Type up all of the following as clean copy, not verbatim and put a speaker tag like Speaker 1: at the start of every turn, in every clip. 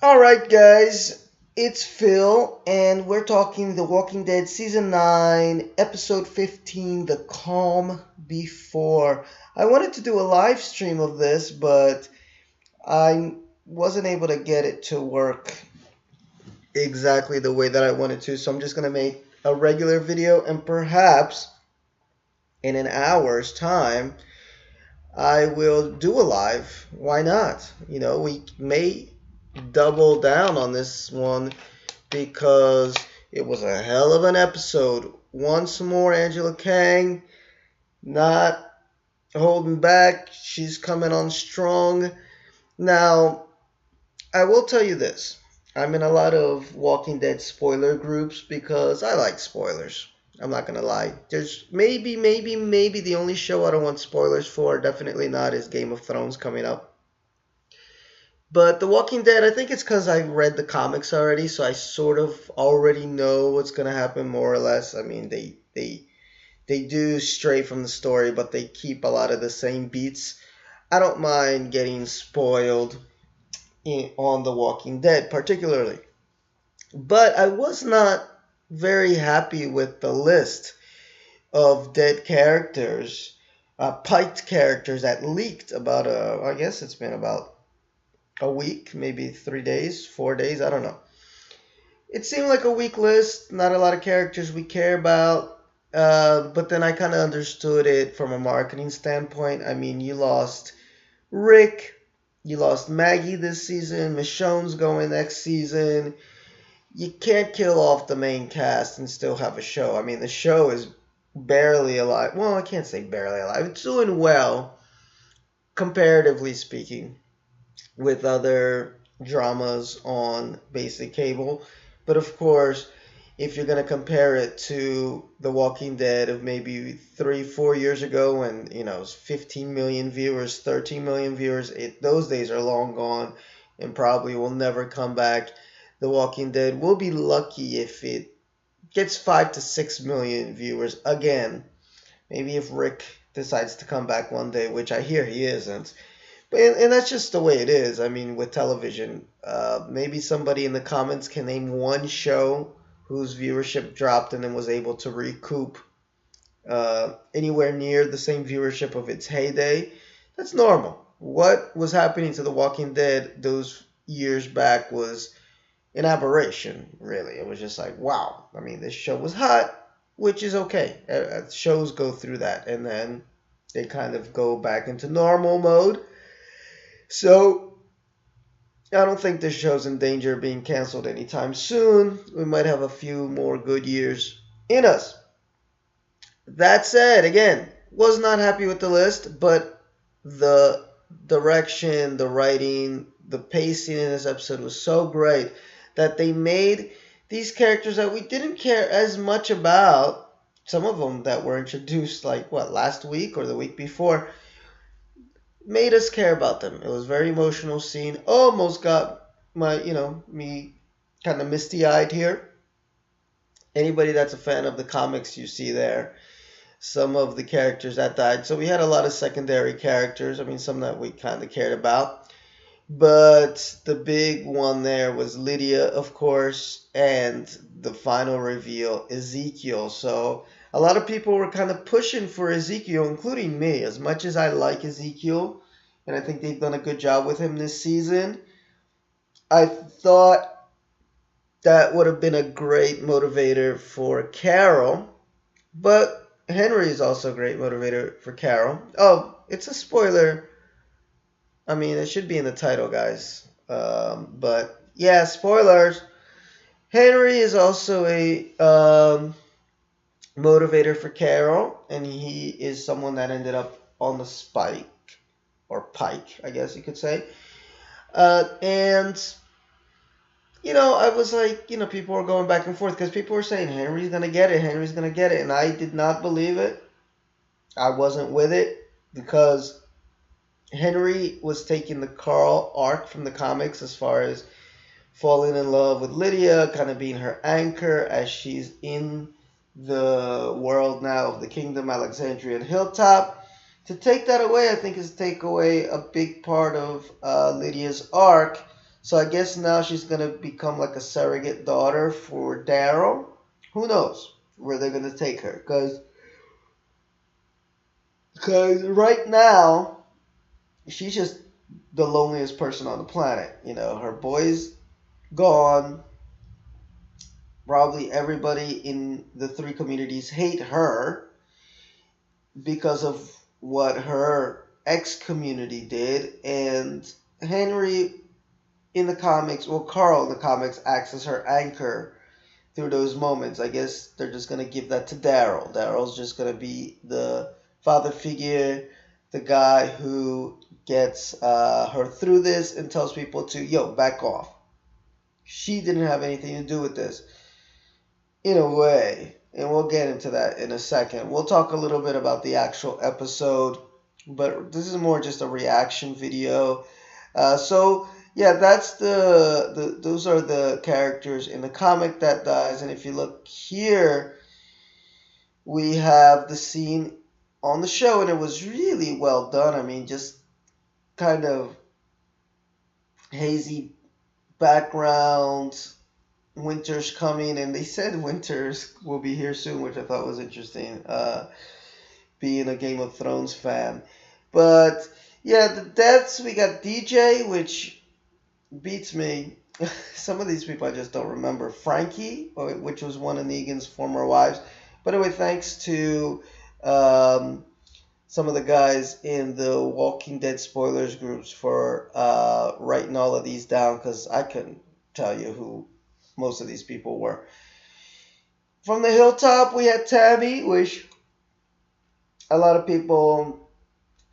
Speaker 1: Alright, guys, it's Phil, and we're talking The Walking Dead Season 9, Episode 15, The Calm Before. I wanted to do a live stream of this, but I wasn't able to get it to work exactly the way that I wanted to, so I'm just going to make a regular video, and perhaps in an hour's time, I will do a live. Why not? We may double down on this one because it was a hell of an episode. Once more, Angela Kang not holding back. She's coming on strong. Now, I will tell you this. I'm in a lot of Walking Dead spoiler groups because I like spoilers. I'm not gonna lie. There's maybe the only show I don't want spoilers for, definitely not, is Game of Thrones coming up. But The Walking Dead, I think it's because I read the comics already, so I sort of already know what's gonna happen more or less. I mean, they do stray from the story, but they keep a lot of the same beats. I don't mind getting spoiled on The Walking Dead, particularly. But I was not very happy with the list of dead characters, piked characters that leaked about I guess it's been about a week, maybe 3 days, 4 days, I don't know. It seemed like a weak list, not a lot of characters we care about. But then I kind of understood it from a marketing standpoint. I mean, you lost Rick, you lost Maggie this season, Michonne's going next season. You can't kill off the main cast and still have a show. I mean, the show is barely alive. Well, I can't say barely alive. It's doing well, comparatively speaking, with other dramas on basic cable. But of course, if you're going to compare it to The Walking Dead of maybe 3, 4 years ago when, it was 15 million viewers, 13 million viewers, those days are long gone and probably will never come back. The Walking Dead will be lucky if it gets 5 to 6 million viewers again. Maybe if Rick decides to come back one day, which I hear he isn't. And that's just the way it is. I mean, with television, maybe somebody in the comments can name one show whose viewership dropped and then was able to recoup anywhere near the same viewership of its heyday. That's normal. What was happening to The Walking Dead those years back was an aberration, really. It was just like, wow. I mean, this show was hot, which is okay. Shows go through that, and then they kind of go back into normal mode. So I don't think this show's in danger of being canceled anytime soon. We might have a few more good years in us. That said, again, was not happy with the list, but the direction, the writing, the pacing in this episode was so great that they made these characters that we didn't care as much about, some of them that were introduced like, last week or the week before, made us care about them. It was a very emotional scene. Almost got me kind of misty-eyed here. Anybody that's a fan of the comics, you see there some of the characters that died. So we had a lot of secondary characters. I mean, some that we kind of cared about. But the big one there was Lydia, of course, and the final reveal, Ezekiel. So a lot of people were kind of pushing for Ezekiel, including me. As much as I like Ezekiel, and I think they've done a good job with him this season, I thought that would have been a great motivator for Carol. But Henry is also a great motivator for Carol. Oh, it's a spoiler. I mean, it should be in the title, guys. But yeah, spoilers. Henry is also a motivator for Carol, and he is someone that ended up on the spike, or pike, I guess you could say. And I was like, people were going back and forth because people were saying Henry's gonna get it, Henry's gonna get it, and I did not believe it. I wasn't with it because Henry was taking the Carl arc from the comics as far as falling in love with Lydia, kind of being her anchor as she's in the world now of the Kingdom, Alexandria, and Hilltop. To take that away, I think, is take away a big part of Lydia's arc. So I guess now she's gonna become like a surrogate daughter for Daryl. Who knows where they're gonna take her? Cause right now she's just the loneliest person on the planet. You know, her boy's gone. Probably everybody in the three communities hate her because of what her ex community did, and Henry in the comics, well, Carl in the comics acts as her anchor through those moments. I guess they're just gonna give that to Daryl. Daryl's just gonna be the father figure, the guy who gets her through this and tells people to, yo, back off. She didn't have anything to do with this, in a way. And we'll get into that in a second. We'll talk a little bit about the actual episode, but this is more just a reaction video. So yeah, that's those are the characters in the comic that dies. And if you look here, we have the scene on the show, and it was really well done. I mean, just kind of hazy background. Winter's coming, and they said Winters will be here soon, which I thought was interesting. Being a Game of Thrones fan, but yeah, the deaths, we got DJ, which beats me. Some of these people I just don't remember. Frankie, which was one of Negan's former wives. By the way, thanks to some of the guys in the Walking Dead spoilers groups for writing all of these down, because I couldn't tell you who most of these people were. From the hilltop, we had Tammy, which a lot of people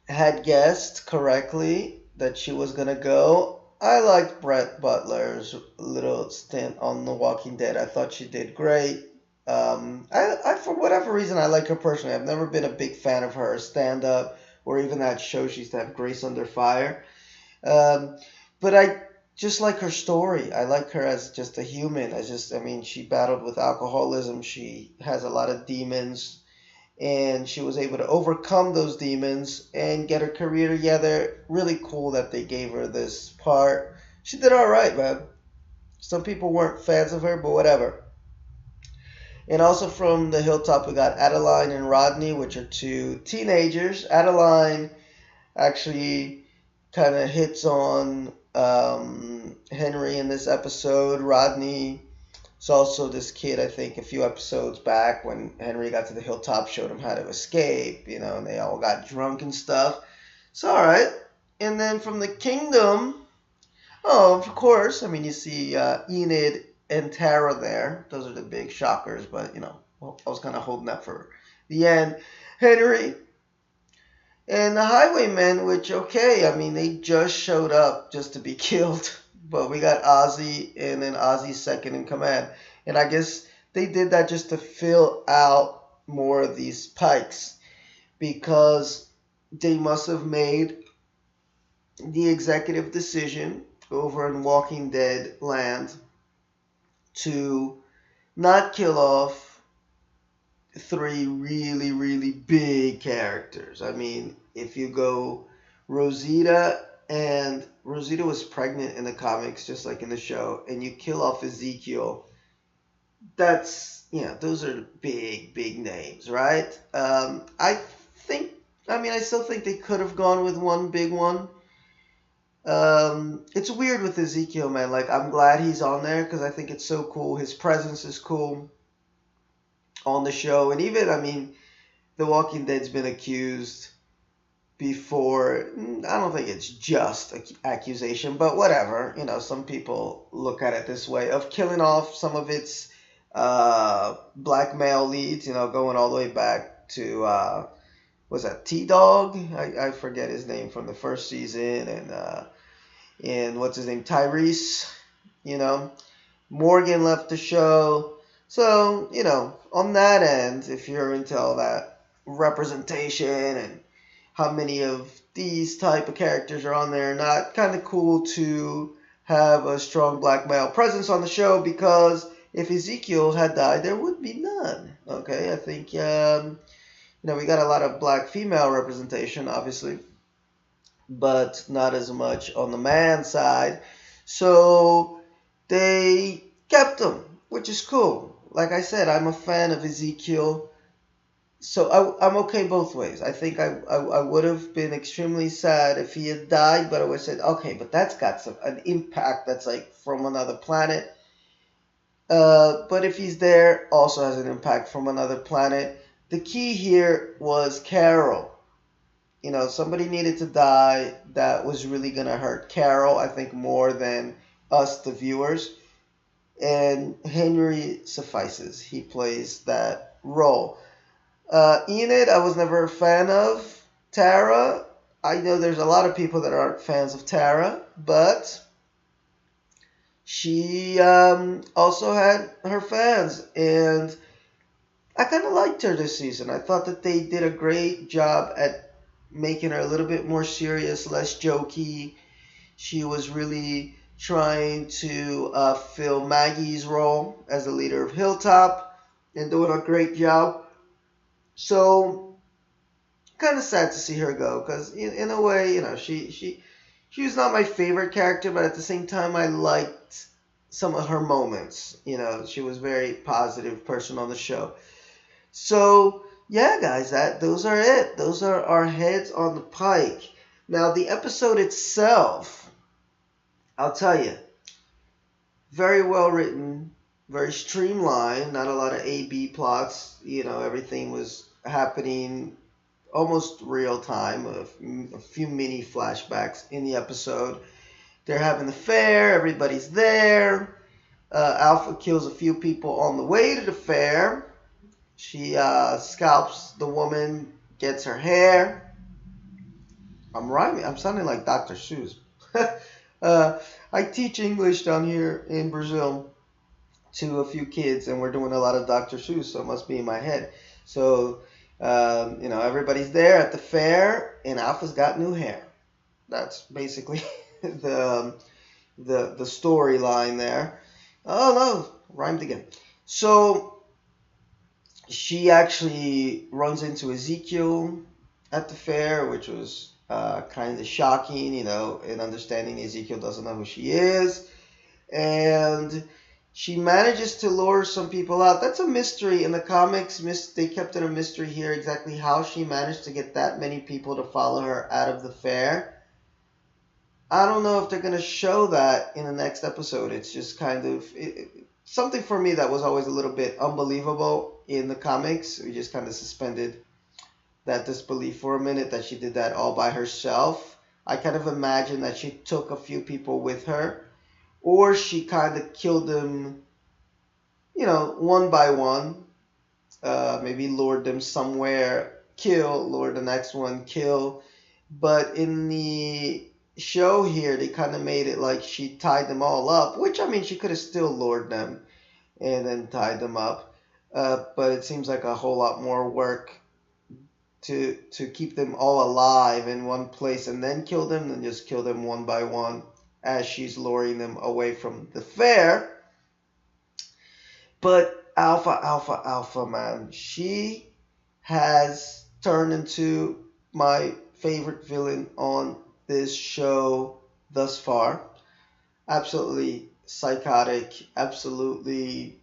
Speaker 1: had guessed correctly that she was going to go. I liked Brett Butler's little stint on The Walking Dead. I thought she did great. I for whatever reason, I like her personally. I've never been a big fan of her stand-up or even that show she used to have, Grace Under Fire. But I just like her story. I like her as just a human. I mean, she battled with alcoholism. She has a lot of demons, and she was able to overcome those demons and get her career together. Really cool that they gave her this part. She did all right, man. Some people weren't fans of her, but whatever. And also from the hilltop, we got Adeline and Rodney, which are two teenagers. Adeline actually kind of hits on Henry in this episode. Rodney is also this kid, I think, a few episodes back when Henry got to the hilltop, showed him how to escape, you know, and they all got drunk and stuff. It's all right. And then from the kingdom, oh, of course, I mean, you see Enid and Tara there. Those are the big shockers, but, you know, well, I was kind of holding that for the end. Henry and the Highwaymen, which, okay, I mean, they just showed up just to be killed. But we got Ozzy, and then Ozzy's second in command. And I guess they did that just to fill out more of these pikes, because they must have made the executive decision over in Walking Dead land to not kill off three really, really big characters. I mean, if you go Rosita was pregnant in the comics, just like in the show, and you kill off Ezekiel, that's, those are big, big names, right? I still think they could have gone with one big one. It's weird with Ezekiel, man. Like, I'm glad he's on there because I think it's so cool. His presence is cool on the show. And even, I mean, The Walking Dead's been accused before. I don't think it's just an accusation, but whatever. You know, some people look at it this way, of killing off some of its black male leads, going all the way back to, was that T-Dog? I forget his name from the first season, and what's his name, Tyrese, Morgan left the show. So, on that end, if you're into all that representation and how many of these type of characters are on there, not kind of cool to have a strong black male presence on the show, because if Ezekiel had died, there would be none. Okay, I think, we got a lot of black female representation, obviously, but not as much on the man side. So they kept him, which is cool. Like I said, I'm a fan of Ezekiel. So I'm okay both ways. I think I would have been extremely sad if he had died, but I would have said, okay, but that's got an impact that's like from another planet. But if he's there, also has an impact from another planet. The key here was Carol. Somebody needed to die that was really going to hurt Carol, I think, more than us, the viewers. And Henry suffices. He plays that role. Enid, I was never a fan of. Tara, I know there's a lot of people that aren't fans of Tara, but she also had her fans, and I kind of liked her this season. I thought that they did a great job at making her a little bit more serious, less jokey. She was really trying to fill Maggie's role as the leader of Hilltop and doing a great job. So, kind of sad to see her go because, in a way, she was not my favorite character, but at the same time, I liked some of her moments. She was a very positive person on the show. So, yeah, guys, those are it. Those are our heads on the pike. Now, the episode itself, I'll tell you, very well written, very streamlined, not a lot of A-B plots. Everything was happening almost real time, a few mini flashbacks in the episode. They're having the fair, everybody's there. Alpha kills a few people on the way to the fair. She scalps the woman, gets her hair. I'm rhyming. I'm sounding like Dr. Seuss. I teach English down here in Brazil to a few kids, and we're doing a lot of Dr. Seuss, so it must be in my head. So, everybody's there at the fair, and Alpha's got new hair. That's basically the storyline there. Oh no, rhymed again. So she actually runs into Ezekiel at the fair, which was kind of shocking, in understanding Ezekiel doesn't know who she is. And she manages to lure some people out. That's a mystery in the comics. They kept it a mystery here exactly how she managed to get that many people to follow her out of the fair. I don't know if they're going to show that in the next episode. It's just kind of something for me that was always a little bit unbelievable in the comics. We just kind of suspended that disbelief for a minute that she did that all by herself. I kind of imagine that she took a few people with her, or she kind of killed them, one by one. Maybe lured them somewhere, kill, lure the next one, kill. But in the show here, they kind of made it like she tied them all up, which, I mean, she could have still lured them and then tied them up. But it seems like a whole lot more work to keep them all alive in one place and then kill them than just kill them one by one as she's luring them away from the fair. But Alpha, man, she has turned into my favorite villain on this show thus far. Absolutely psychotic, absolutely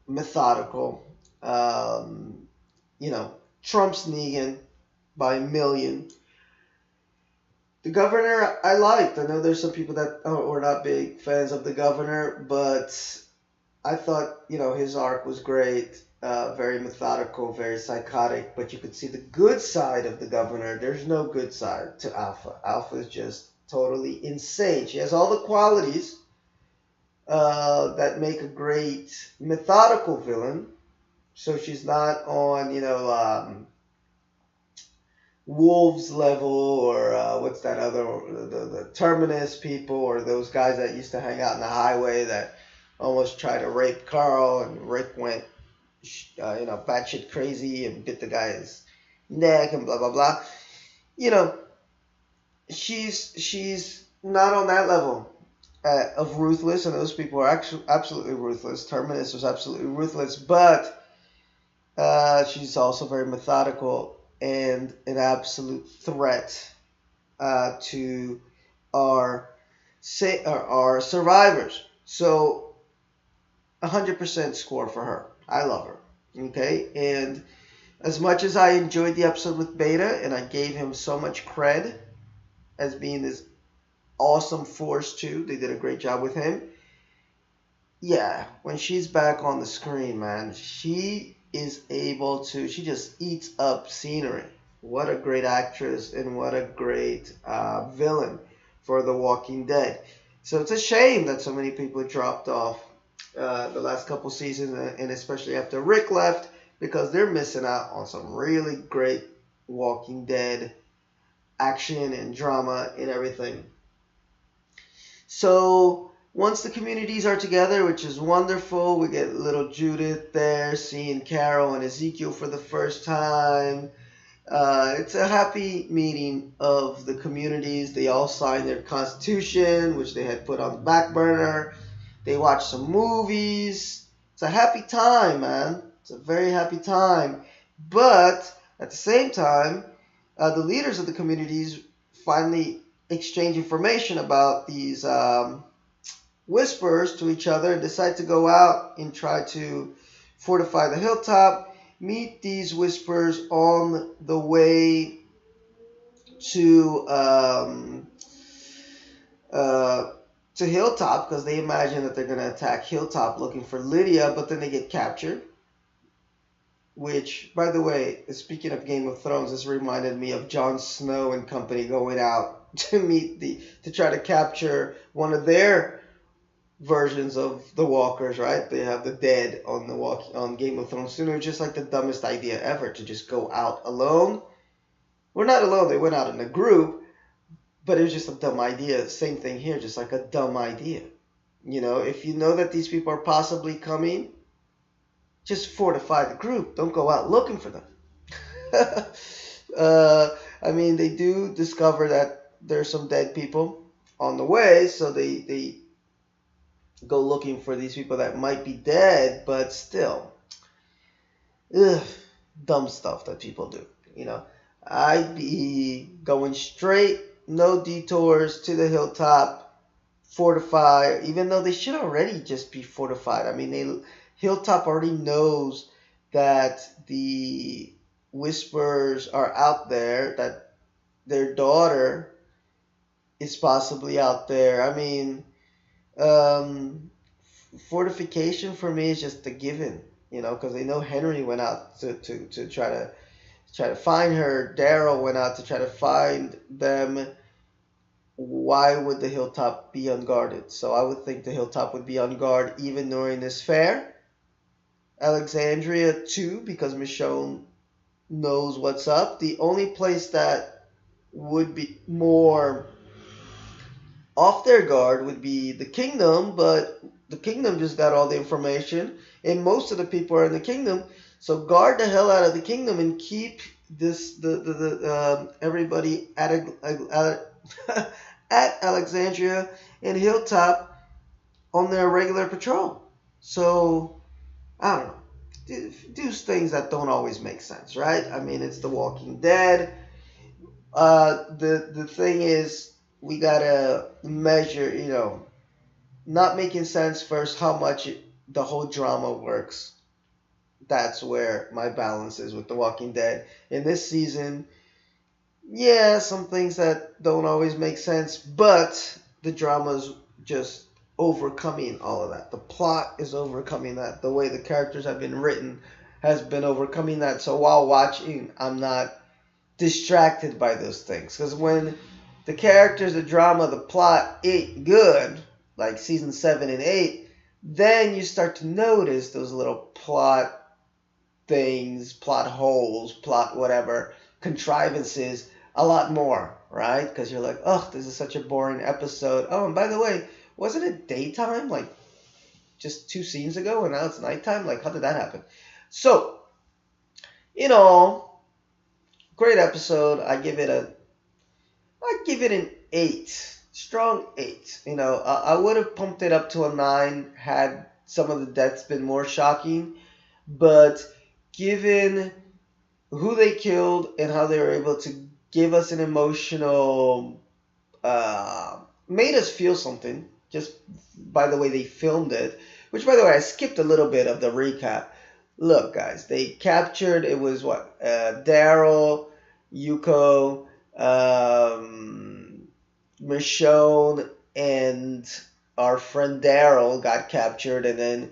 Speaker 1: methodical. Trump's Negan by a million. The governor I liked. I know there's some people that were not big fans of the governor, but I thought, his arc was great. Very methodical, very psychotic, but you could see the good side of the governor. There's no good side to Alpha. Alpha is just totally insane. She has all the qualities that make a great methodical villain. So she's not on, Wolves level or what's that other, the Terminus people or those guys that used to hang out in the highway that almost tried to rape Carl, and Rick went, batshit crazy and bit the guy's neck and blah, blah, blah. She's not on that level of ruthless, and those people are actually absolutely ruthless. Terminus was absolutely ruthless, but she's also very methodical and an absolute threat to our say are survivors. So 100% score for her. I love her. Okay, and as much as I enjoyed the episode with Beta and I gave him so much cred as being this awesome force too, they did a great job with him. Yeah, when she's back on the screen, man, she is able to, she just eats up scenery. What a great actress and what a great villain for The Walking Dead. So it's a shame that so many people dropped off the last couple seasons, and especially after Rick left, because they're missing out on some really great Walking Dead action and drama and everything. So once the communities are together, which is wonderful, we get little Judith there seeing Carol and Ezekiel for the first time. It's a happy meeting of the communities. They all signed their constitution, which they had put on the back burner. They watch some movies. It's a happy time, man. It's a very happy time. But at the same time, the leaders of the communities finally exchange information about these whispers to each other and decide to go out and try to fortify the hilltop. Meet these whispers on the way to Hilltop, because they imagine that they're going to attack Hilltop looking for Lydia, but then they get captured. Which, by the way, speaking of Game of Thrones, this reminded me of Jon Snow and company going out to try to capture one of their versions of the Walkers, right? They have the dead on Game of Thrones. It was just like the dumbest idea ever to just go out alone. Well, not alone, they went out in a group, but it was just a dumb idea. Same thing here, just like a dumb idea. You know, if you know that these people are possibly coming, just fortify the group. Don't go out looking for them. I mean, they do discover that there's some dead people on the way, so they go looking for these people that might be dead, but still, dumb stuff that people do. You know, I'd be going straight, no detours to the hilltop, fortify, even though they should already just be fortified. I mean, Hilltop already knows that the whispers are out there, that their daughter is possibly out there. I mean, fortification for me is just a given, you know, because they know Henry went out to try to find her. Daryl went out to try to find them. Why would the Hilltop be unguarded? So I would think the Hilltop would be on guard even during this fair. Alexandria too, because Michonne knows what's up. The only place that would be more off their guard would be the Kingdom, but the Kingdom just got all the information, and most of the people are in the Kingdom. So guard the hell out of the Kingdom and keep everybody at at Alexandria and Hilltop on their regular patrol. So I don't know. Do things that don't always make sense, right? I mean, it's The Walking Dead. The thing is, we gotta measure, you know, not making sense first, how much the whole drama works. That's where my balance is with The Walking Dead. In this season, yeah, some things that don't always make sense, but the drama's just overcoming all of that. The plot is overcoming that. The way the characters have been written has been overcoming that. So while watching, I'm not distracted by those things. Because when the characters, the drama, the plot ain't good, like season 7 and 8, then you start to notice those little plot things, plot holes, plot whatever, contrivances a lot more, right? Because you're like, oh, this is such a boring episode. Oh, and by the way, wasn't it daytime like just 2 scenes ago and now it's nighttime? Like, how did that happen? So, in all, great episode. I give it an 8. Strong 8. You know, I would have pumped it up to a 9 had some of the deaths been more shocking. But given who they killed and how they were able to give us an emotional made us feel something just by the way they filmed it. Which, by the way, I skipped a little bit of the recap. Look, guys, they captured, it was what? Daryl, Yuko, Michonne, and our friend Daryl got captured, and then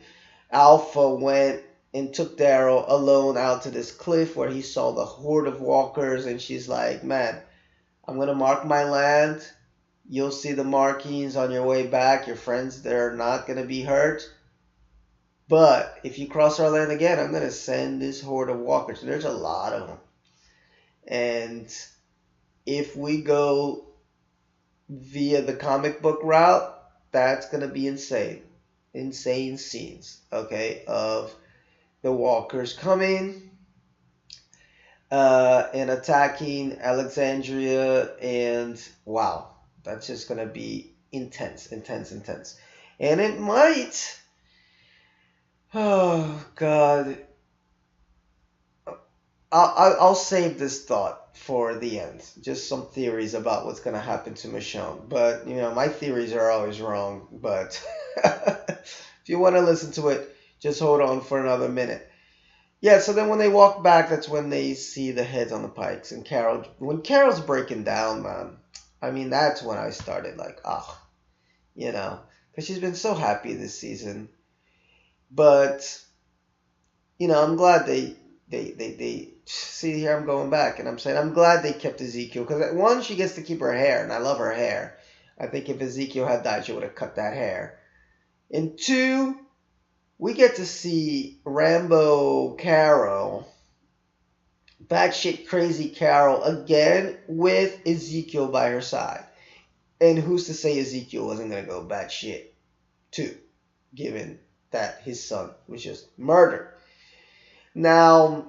Speaker 1: Alpha went and took Daryl alone out to this cliff where he saw the horde of walkers, and she's like, man, I'm gonna mark my land. You'll see the markings on your way back. Your friends, they're not gonna be hurt. But if you cross our land again, I'm gonna send this horde of walkers. There's a lot of them. And if we go via the comic book route, that's gonna be insane. Insane scenes, okay, of the walkers coming and attacking Alexandria, and wow, that's just gonna be intense, intense, intense. And it might, oh God, I'll save this thought for the end. Just some theories about what's gonna happen to Michonne. But my theories are always wrong. But if you want to listen to it, just hold on for another minute. Yeah, so then when they walk back, that's when they see the heads on the pikes. And when Carol's breaking down, man, I mean, that's when I started like, because she's been so happy this season. But, I'm glad they see, here I'm going back, and I'm saying I'm glad they kept Ezekiel, because one, she gets to keep her hair, and I love her hair. I think if Ezekiel had died, she would have cut that hair. And two, we get to see Rambo Carol, batshit crazy Carol, again with Ezekiel by her side. And who's to say Ezekiel wasn't going to go batshit too, given that his son was just murdered. Now,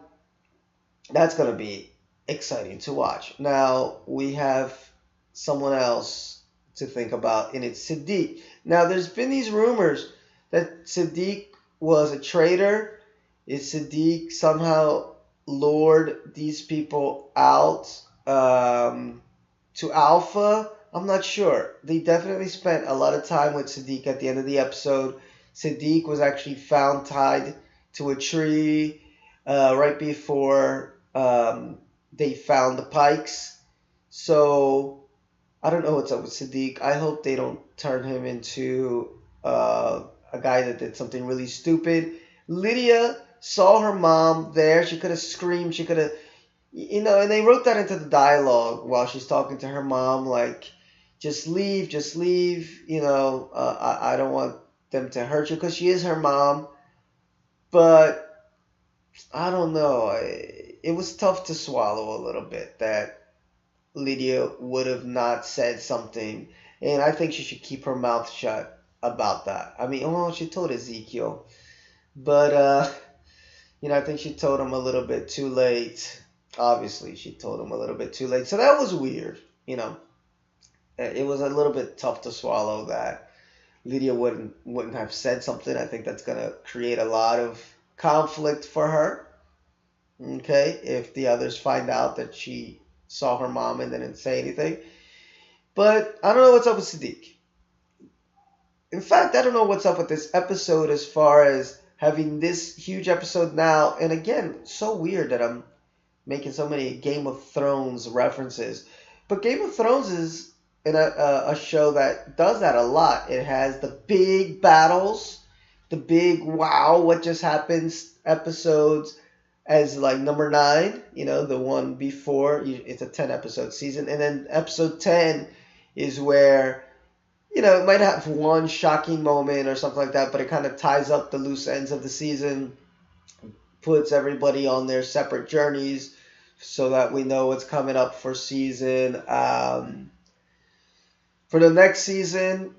Speaker 1: that's going to be exciting to watch. Now, we have someone else to think about, and it's Siddiq. Now, there's been these rumors that Siddiq was a traitor. Is Siddiq somehow lured these people out to Alpha? I'm not sure. They definitely spent a lot of time with Siddiq at the end of the episode. Siddiq was actually found tied to a tree right before they found the pikes. So I don't know what's up with Siddiq. I hope they don't turn him into a guy that did something really stupid. Lydia saw her mom there. She could have screamed. She could have, and they wrote that into the dialogue while she's talking to her mom, like, just leave, just leave. I don't want them to hurt you, because she is her mom. But I don't know. It was tough to swallow a little bit that Lydia would have not said something. And I think she should keep her mouth shut about that. I mean, she told Ezekiel. But, I think she told him a little bit too late. Obviously, she told him a little bit too late. So that was weird, It was a little bit tough to swallow that Lydia wouldn't have said something. I think that's going to create a lot of conflict for her. Okay, if the others find out that she saw her mom and didn't say anything. But I don't know what's up with Siddiq. In fact, I don't know what's up with this episode as far as having this huge episode now. And again, so weird that I'm making so many Game of Thrones references. But Game of Thrones is a show that does that a lot. It has the big battles, the big wow, what just happened episodes as like number 9, the one before. It's a 10 episode season. And then episode 10 is where, it might have one shocking moment or something like that, but it kind of ties up the loose ends of the season, puts everybody on their separate journeys so that we know what's coming up for season. For the next season,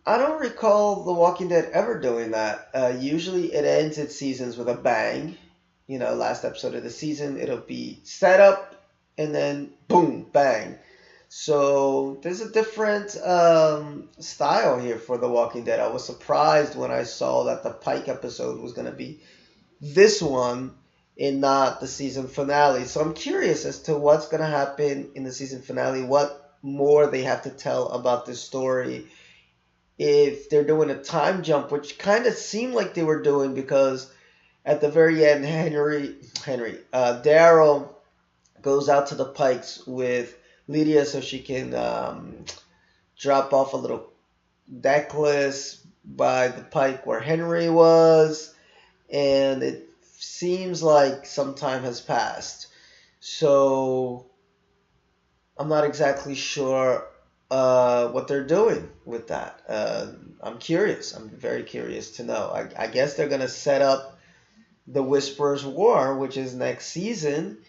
Speaker 1: I don't recall The Walking Dead ever doing that. Usually it ends its seasons with a bang. Last episode of the season, it'll be set up and then boom, bang. So there's a different style here for The Walking Dead. I was surprised when I saw that the Pike episode was going to be this one and not the season finale. So I'm curious as to what's going to happen in the season finale, what more they have to tell about this story. If they're doing a time jump, which kind of seemed like they were doing, because at the very end, Daryl goes out to the Pikes with Lydia so she can drop off a little necklace by the pike where Henry was, and it seems like some time has passed. So I'm not exactly sure what they're doing with that. I'm curious. I'm very curious to know. I guess they're going to set up the Whisperers War, which is next season,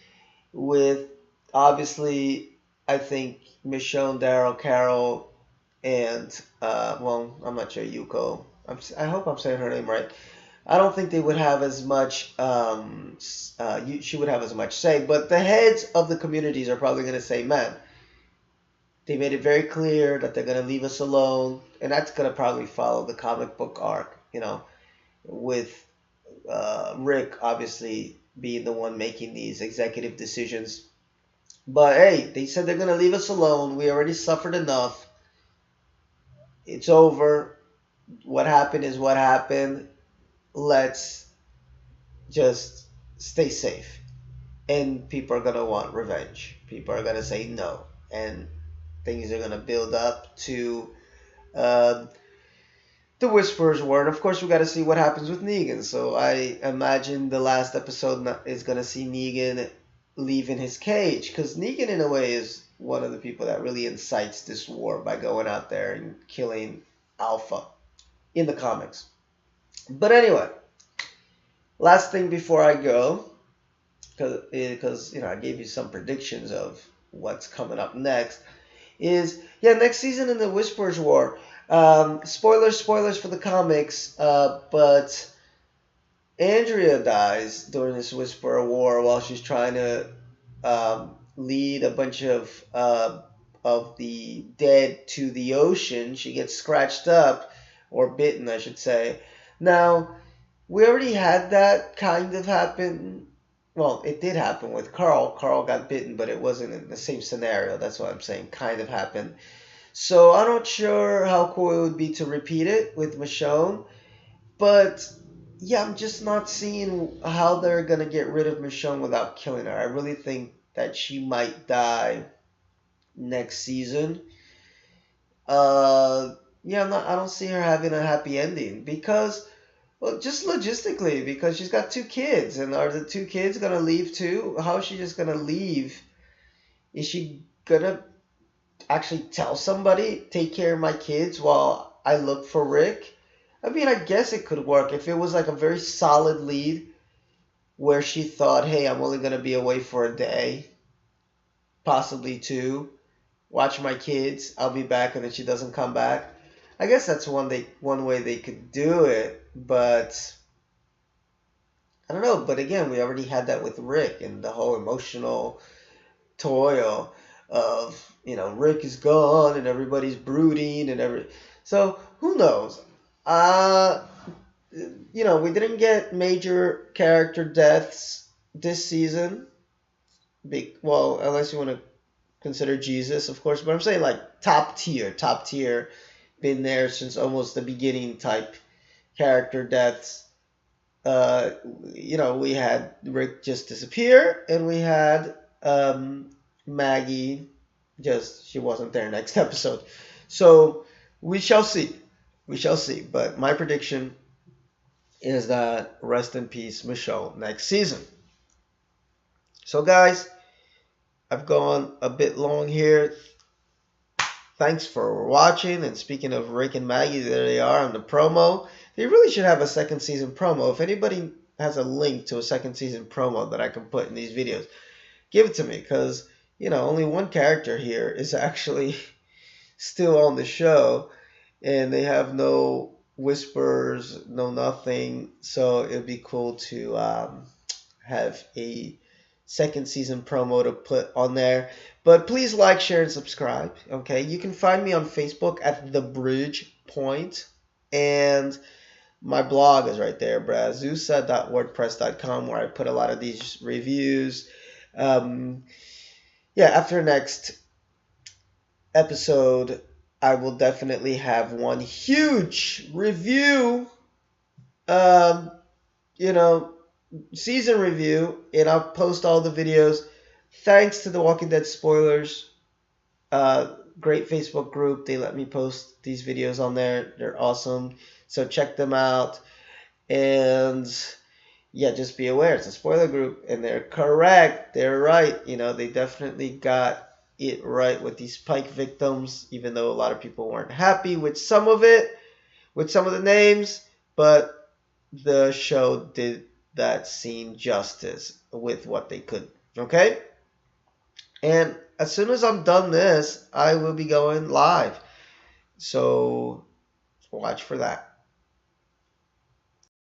Speaker 1: with obviously, I think, Michonne, Daryl, Carol, and, well, I'm not sure, Yuko. I hope I'm saying her name right. I don't think they would have as much, she would have as much say, but the heads of the communities are probably going to say, man, they made it very clear that they're going to leave us alone, and that's going to probably follow the comic book arc, with Rick obviously being the one making these executive decisions. But hey, they said they're going to leave us alone. We already suffered enough. It's over. What happened is what happened. Let's just stay safe. And people are going to want revenge. People are going to say no. And things are going to build up to uh, the Whisperers War. And of course, we got to see what happens with Negan. So I imagine the last episode is going to see Negan leaving his cage. Because Negan, in a way, is one of the people that really incites this war by going out there and killing Alpha in the comics. But anyway, last thing before I go, because I gave you some predictions of what's coming up next, is next season in the Whisperers War. Spoilers for the comics, but Andrea dies during this Whisperer War while she's trying to lead a bunch of the dead to the ocean. She gets scratched up, or bitten, I should say. Now, we already had that kind of happen. Well, it did happen with Carl. Carl got bitten, but it wasn't in the same scenario. That's what I'm saying, kind of happened. So I'm not sure how cool it would be to repeat it with Michonne. But yeah, I'm just not seeing how they're going to get rid of Michonne without killing her. I really think that she might die next season. I don't see her having a happy ending because, well, just logistically, because she's got 2 kids, and are the 2 kids gonna leave too? How is she just gonna leave? Is she gonna actually tell somebody, take care of my kids while I look for Rick? I mean, I guess it could work if it was like a very solid lead where she thought, hey, I'm only gonna be away for a day, possibly 2. Watch my kids, I'll be back, and then she doesn't come back. I guess that's one way they could do it, but I don't know. But again, we already had that with Rick and the whole emotional toil of, Rick is gone and everybody's brooding and so who knows? We didn't get major character deaths this season. Well, unless you want to consider Jesus, of course, but I'm saying like top tier, been there since almost the beginning type character deaths. We had Rick just disappear, and we had Maggie she wasn't there next episode. So we shall see. But my prediction is that rest in peace, Michonne, next season. So guys, I've gone a bit long here. Thanks for watching. And speaking of Rick and Maggie, there they are on the promo. They really should have a second season promo. If anybody has a link to a second season promo that I can put in these videos, give it to me. Because, only one character here is actually still on the show. And they have no whispers, no nothing. So it would be cool to have a second season promo to put on there. But please like, share, and subscribe. Okay, you can find me on Facebook at The Bridge Point, and my blog is right there, brazusa.wordpress.com, where I put a lot of these reviews. After next episode, I will definitely have one huge review, um, you know, season review, and I'll post all the videos. Thanks to the Walking Dead spoilers. Great Facebook group. They let me post these videos on there. They're awesome. So check them out. And yeah, just be aware. It's a spoiler group. And they're correct. They're right. They definitely got it right with these Pike victims, even though a lot of people weren't happy with some of it, with some of the names. But the show did that scene justice with what they could. Okay? And as soon as I'm done this, I will be going live. So watch for that.